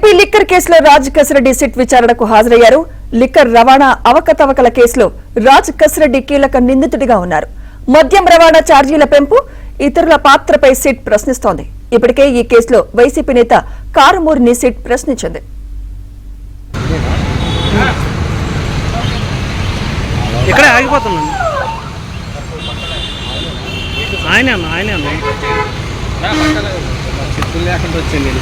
AP liquor కేసులో Raj Kasireddy SIT విచారణకు హాజరయ్యారు. లిక్కర్ రవాణా అవకతవకల కేసులో రాజ్ కసిరెడ్డి కీలక నిందితుడిగా ఉన్నారు. మద్యం రవాణా ఛార్జీల పెంపు, ఇతరుల పాత్రపై సిట్ ప్రశ్నిస్తోంది. ఇప్పటికే ఈ కేసులో వైసీపీ నేత కారుమూరిని సిట్ ప్రశ్నించింది. ఇక్కడే ఆగిపోతున్నాను. ఆయన చెప్పులు లేకుండా వచ్చింది.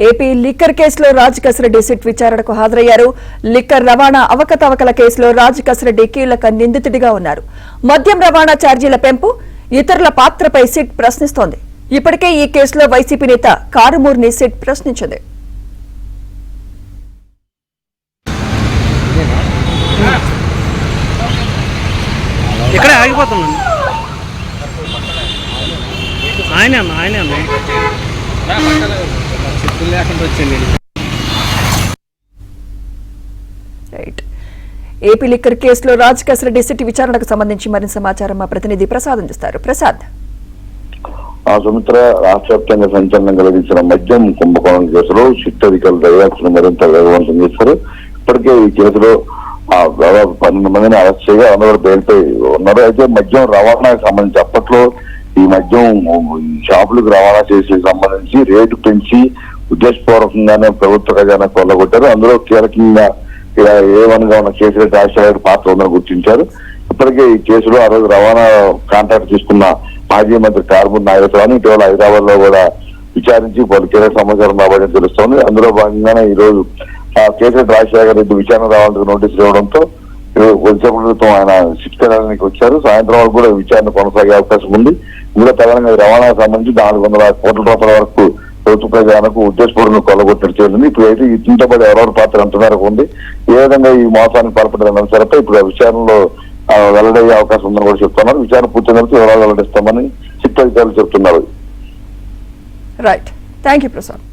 ఏపీ లిక్కర్ కేసులో రాజ్ కసిరెడ్డి సిట్ విచారణకు హాజరయ్యారు. లిక్కర్ రవాణా అవకతవకల కేసులో రాజ్ కసిరెడ్డి కీలక నిందితుడిగా ఉన్నారు. మద్యం రవాణా ఛార్జీల పెంపు, ఇతరుల పాత్రపై సిట్ ప్రశ్నిస్తోంది. ఇప్పటికే ఈ కేసులో వైసీపీ నేత కారుమూరిని సిట్ ప్రశ్నించింది. ఇక్కడే ఆగిపోతున్నాను. ఆయన చెప్పులు లేకుండా వచ్చింది. ఏపీ లిక్కర్ కేసులో రాజ్ కసిరెడ్డి సిట్ విచారణకు సంబంధించి మరింత సమాచారం మా ప్రతినిధి ప్రసాద్ అందిస్తారు. ప్రసాద్. సుమిత్ర, రాష్ట్ర వ్యాప్తంగా సంచలనం కలిగించిన మద్యం కుంభకోణం కేసులో సిట్ అధికారులు దర్యాప్తును మరింత వేగవంతం చేశారు. ఇప్పటికే ఈ కేసులో దాదాపు 12 మందిని అరెస్ట్ చేయగా అందరూ బెయిల్పై ఉన్నారు. అయితే మద్యం రవాణాకు సంబంధించి అప్పట్లో ఈ మద్యం షాపులకు రవాణా చేసే సంబంధించి రేటు పెంచి ఉద్దేశపూర్వకంగానే ప్రభుత్వ ఖజానా కొల్లగొట్టారు. అందులో కీలకంగా A1గా ఉన్న కేసీఆర్ రాజశేఖర్ పాత్ర ఉందని గుర్తించారు. ఇప్పటికే ఈ కేసులో ఆ రోజు రవాణా కాంట్రాక్ట్ తీసుకున్న మాజీ మంత్రి కారుమూరి నాగేశ్వరరావుని ఇటీవల హైదరాబాద్ లో కూడా విచారించి పలు కీలక సమాచారం రాబడి తెలుస్తోంది. అందులో భాగంగానే ఈ రోజు కేసీఆర్ రాజశేఖర్ రెడ్డి విచారణ రావాలని నోటీసులు ఇవ్వడంతో కొద్దిసేపటి క్రితం ఆయన సిట్ కార్యాలయానికి వచ్చారు. సాయంత్రం వరకు కూడా విచారణ కొనసాగే అవకాశం ఉంది. ఇందులో ప్రధానంగా రవాణాకు సంబంధించి 400 కోట్ల రూపాయల వరకు ప్రభుత్వ ప్రజలకు ఉద్దేశపూర్వకంగా కొల్లగొట్టినట్టు చేరింది. ఇప్పుడు అయితే ఇంటితో పాటు ఎవరెవరి పాత్ర ఎంత మేరకు ఉంది, ఏ విధంగా ఈ మోసానికి పాల్పడిన అంశాలపై ఇప్పుడు విచారణలో వెల్లడయ్యే అవకాశం ఉందని కూడా చెప్తున్నారు. విచారణ పూర్తయిన తర్వాత వివరాలు వెల్లడిస్తామని సిట్ అధికారులు చెప్తున్నారు. Right, thank you Prasad.